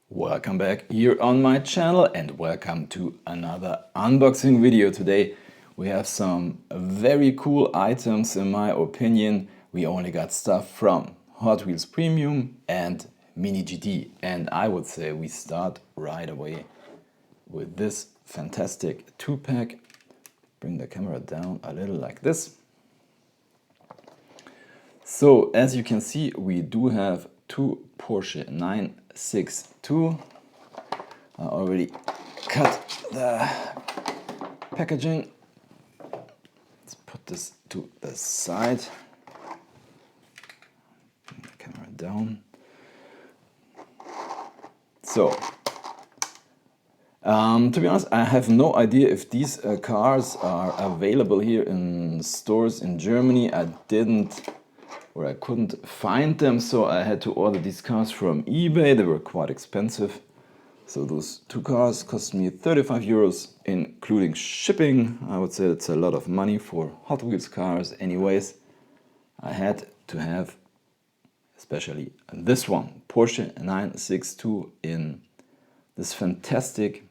Welcome back here on my channel and welcome to another unboxing video. Today we have some very cool items in my opinion. We only got stuff from Hot Wheels Premium and Mini GT, and I would say we start right away with this fantastic 2-pack. Bring the camera down a little like this. So as you can see, we do have two Porsche 962. I already cut the packaging. Let's put this to the side. Bring the camera down. So, to be honest, I have no idea if these cars are available here in stores in Germany. I couldn't find them, so I had to order these cars from eBay. They were quite expensive. So those two cars cost me 35 euros, including shipping. I would say that's a lot of money for Hot Wheels cars. Anyways, I had to have especially this one, Porsche 962 in this fantastic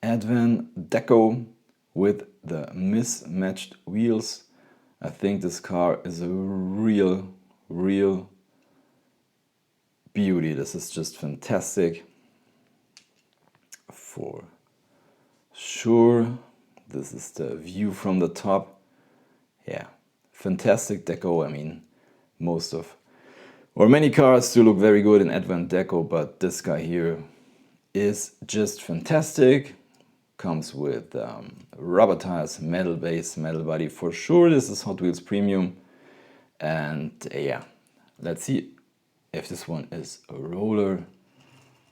Advan deco with the mismatched wheels. I think this car is a real beauty. This is just fantastic for sure. This is the view from the top. Yeah, fantastic deco. I mean, many cars do look very good in Advan deco, but this guy here is just fantastic. Comes with rubber tires, metal base, metal body. For sure, this is Hot Wheels Premium. And yeah, let's see if this one is a roller.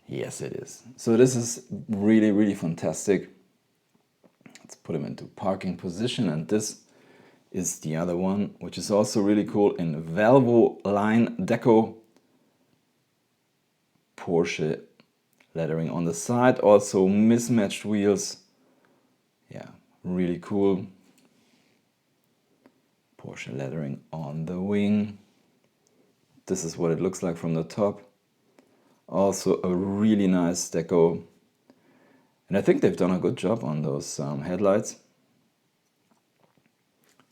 Yes, it is. So this is really fantastic. Let's put him into parking position. And this is the other one, which is also really cool in Valvoline deco. Porsche lettering on the side, also mismatched wheels. Yeah, really cool. Porsche lettering on the wing. This is what it looks like from the top. Also a really nice deco. And I think they've done a good job on those headlights.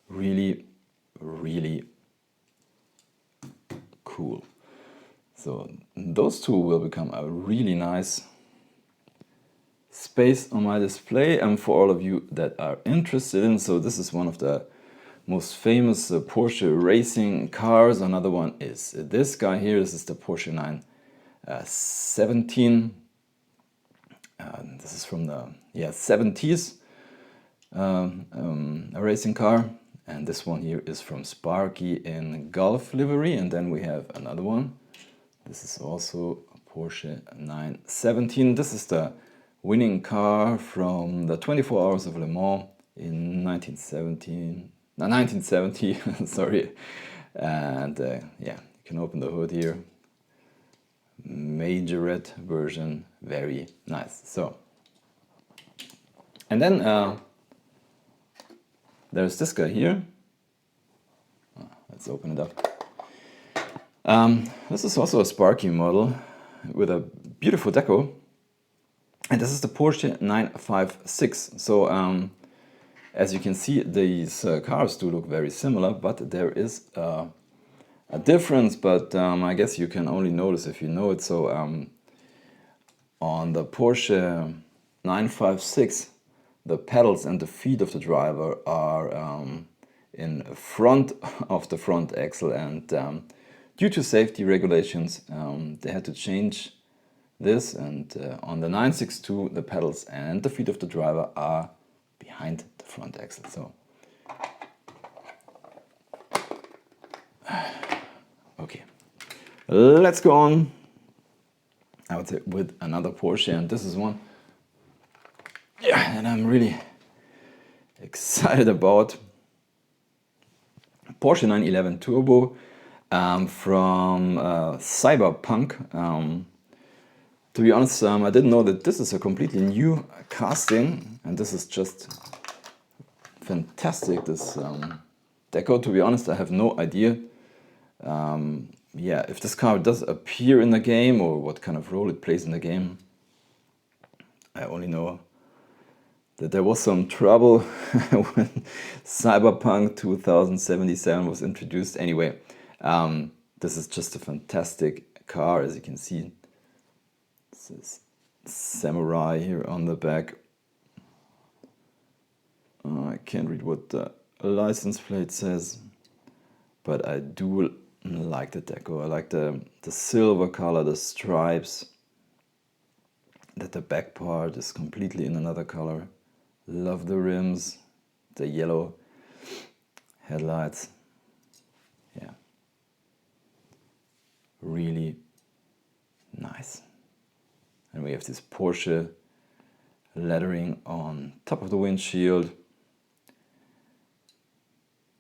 Really cool. So those two will become a really nice space on my display, and for all of you that are interested in. So this is one of the most famous Porsche racing cars. Another one is this guy here. This is the Porsche 917. This is from the 70s, a racing car. And this one here is from Sparky in Golf livery. And then we have another one. This is also a Porsche 917. This is the winning car from the 24 Hours of Le Mans in 1970, sorry. And yeah, you can open the hood here. Majorette version, very nice. So, and then there's this guy here. Let's open it up. This is also a Sparky model with a beautiful deco, and this is the Porsche 956. So as you can see, these cars do look very similar, but there is a difference, but I guess you can only notice if you know it. So on the Porsche 956, the pedals and the feet of the driver are in front of the front axle, and due to safety regulations, they had to change this, and on the 962, the pedals and the feet of the driver are behind the front axle. So, okay, let's go on, I would say, with another Porsche, and this is one, yeah, and I'm really excited about. Porsche 911 Turbo. From Cyberpunk. To be honest, I didn't know that this is a completely new casting, and this is just fantastic. This deco, to be honest, I have no idea yeah, if this car does appear in the game or what kind of role it plays in the game, I only know that there was some trouble when Cyberpunk 2077 was introduced. Anyway, this is just a fantastic car, as you can see. This is Samurai here on the back. I can't read what the license plate says, but I do like the deco. I like the silver color, the stripes, that the back part is completely in another color. Love the rims, the yellow headlights. Yeah, really nice. And we have this Porsche lettering on top of the windshield.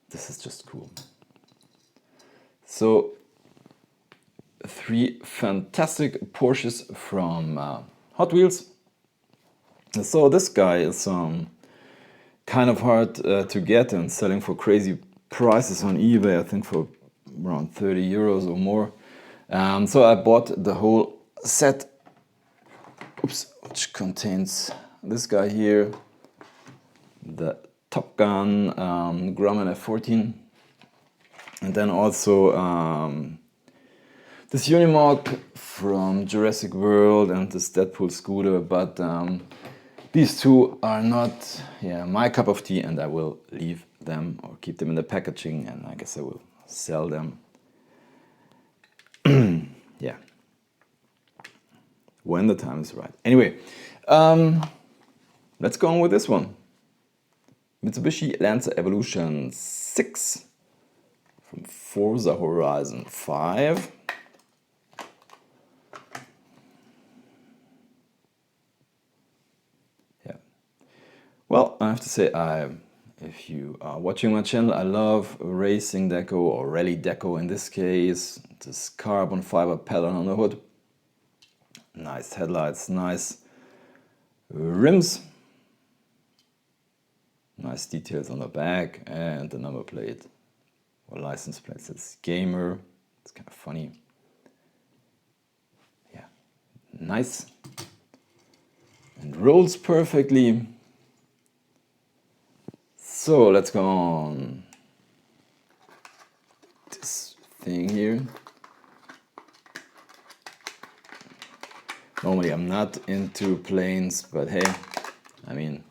This is just cool. So, 3 fantastic Porsches from Hot Wheels. So this guy is kind of hard to get and selling for crazy prices on eBay, I think for around 30 euros or more. So I bought the whole set, which contains this guy here, the Top Gun Grumman F14, and then also this Unimog from Jurassic World and this Deadpool scooter, but these two are not my cup of tea, and I will leave them or keep them in the packaging, and I guess I will sell them. Yeah, when the time is right. Anyway, let's go on with this one. Mitsubishi Lancia Evolution 6 from Forza Horizon 5. Yeah. Well, I have to say, if you are watching my channel, I love racing deco or rally deco in this case. This carbon fiber pattern on the hood. Nice headlights, nice rims. Nice details on the back, and the number plate or license plate says Gamer. It's kind of funny. Yeah, nice. And rolls perfectly. So let's go on. This thing here. Normally I'm not into planes, but hey, I mean,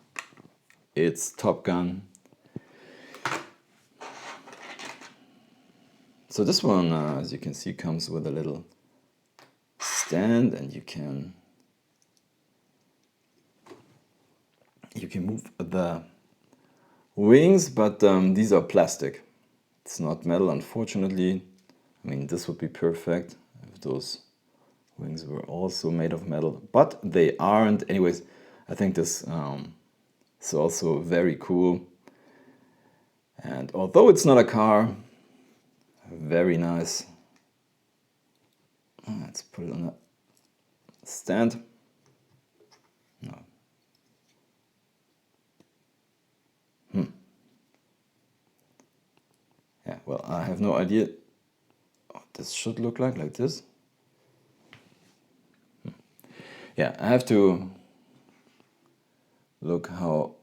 it's Top Gun. So this one, as you can see, comes with a little stand, and you can move the wings, but these are plastic. It's not metal, unfortunately. I mean, this would be perfect if those wings were also made of metal, but they aren't. Anyways, I think this is also very cool. And although it's not a car, very nice. Let's put it on a stand. No. Yeah, well, I have no idea what this should look like this. Yeah, I have to look how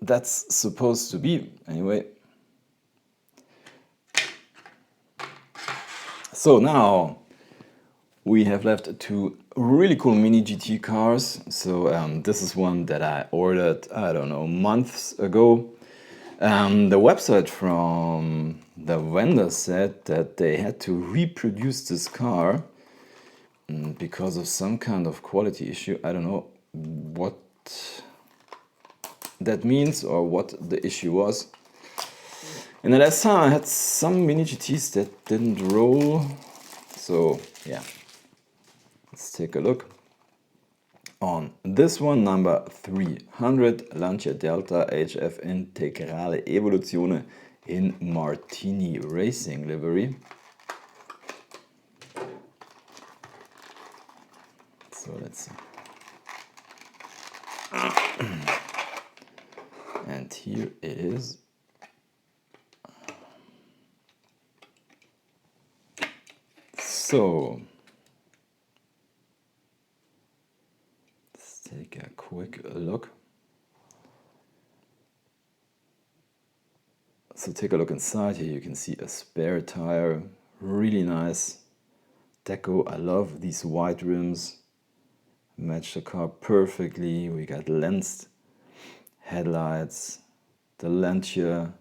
that's supposed to be. Anyway. So now we have left 2 really cool mini GT cars. So this is one that I ordered, I don't know, months ago. The website from the vendor said that they had to reproduce this car because of some kind of quality issue. I don't know what that means or what the issue was. And the last time I had some mini GTs that didn't roll. So yeah, let's take a look. On this one, number 300, Lancia Delta HF Integrale Evoluzione in Martini Racing livery. So let's see. And here it is. So let's take a quick look. So take a look inside here. You can see a spare tire, really nice deco. I love these white rims, match the car perfectly. We got lensed headlights, the Lancia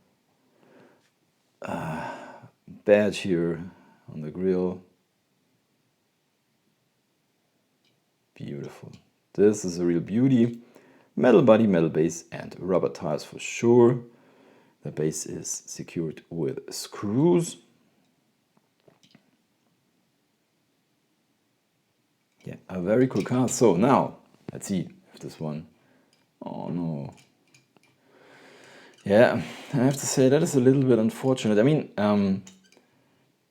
badge here on the grille. Beautiful. This is a real beauty. Metal body, metal base, and rubber tires for sure. The base is secured with screws. Yeah, a very cool car. So now, let's see if this one... Oh no. Yeah, I have to say that is a little bit unfortunate. I mean,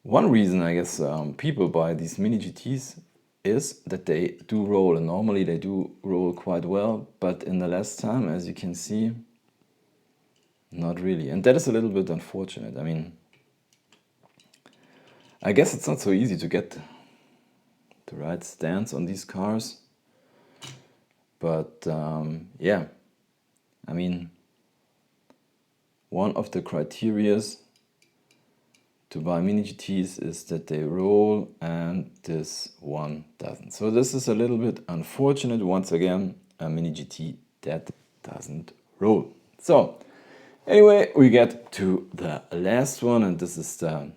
one reason I guess people buy these mini GTs is that they do roll, and normally they do roll quite well, but in the last time, as you can see, not really. And that is a little bit unfortunate. I mean, I guess it's not so easy to get the right stance on these cars. But yeah, I mean, one of the criterias to buy mini GTs is that they roll, and this one doesn't. So this is a little bit unfortunate. Once again, a mini GT that doesn't roll. So anyway, we get to the last one, and this is the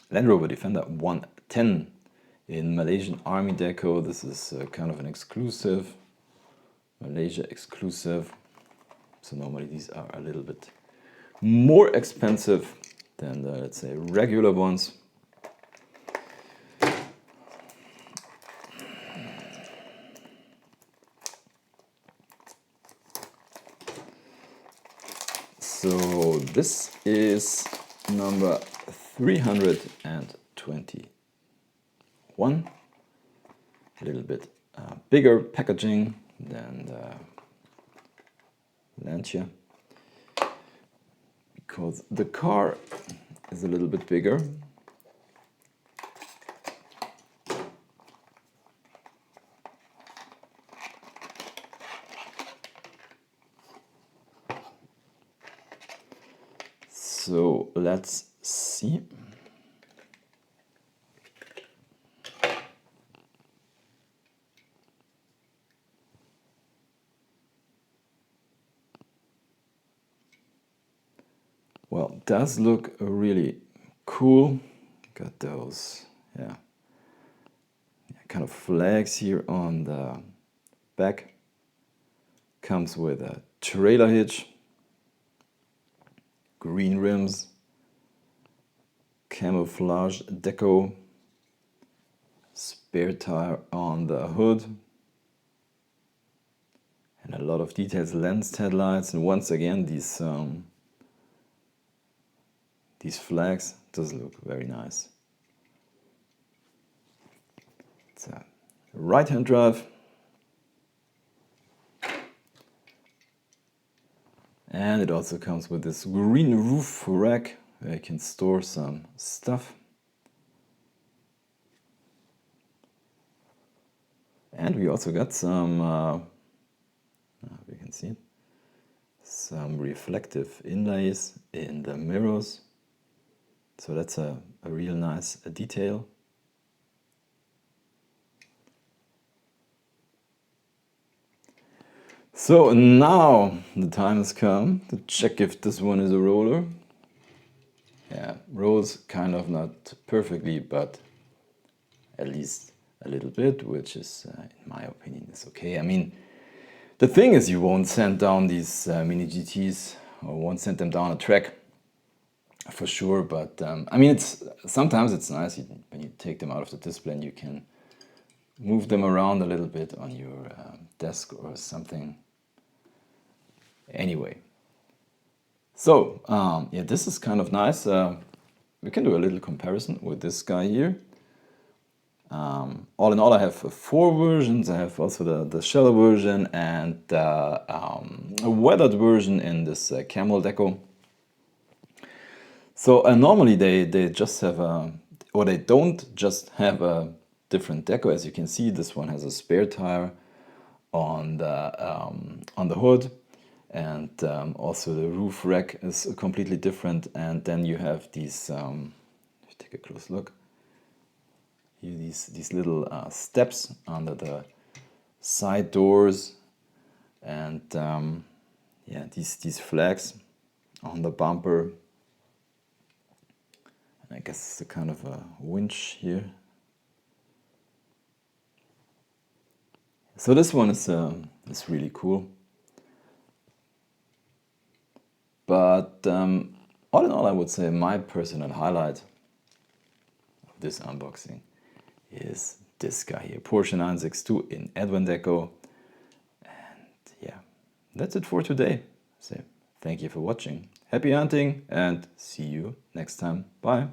Land Rover Defender 110 in Malaysian Army deco. This is kind of an exclusive, Malaysia exclusive. So normally these are a little bit more expensive than the, let's say, regular ones. So this is number 321. A little bit bigger packaging than the Lancia, because the car is a little bit bigger. So let's see. Well, it does look really cool. Got those, yeah, kind of flags here on the back. Comes with a trailer hitch, green rims, camouflage deco, spare tire on the hood, and a lot of details, lensed headlights, and once again these flags does look very nice. It's a right-hand drive. And it also comes with this green roof rack where you can store some stuff. And we also got some, you can see it, some reflective inlays in the mirrors. So that's a real nice detail. So now the time has come to check if this one is a roller. Yeah, rolls kind of not perfectly, but at least a little bit, which is, in my opinion, is okay. I mean, the thing is, you won't send down these mini GTs, or won't send them down a track for sure. But I mean, sometimes it's nice when you take them out of the display and you can move them around a little bit on your desk or something. Anyway, so yeah, this is kind of nice. We can do a little comparison with this guy here. All in all, I have 4 versions. I have also the shallow version and a weathered version in this camel deco. So normally they just have or they don't just have a different deco. As you can see, this one has a spare tire on the hood, and also the roof rack is completely different. And then you have these, if you take a close look, here these little steps under the side doors, and yeah, these flags on the bumper. And I guess it's a kind of a winch here. So this one is really cool. But all in all, I would say my personal highlight of this unboxing is this guy here, Porsche 962 in Advan deco. And yeah, that's it for today. So thank you for watching. Happy hunting and see you next time. Bye.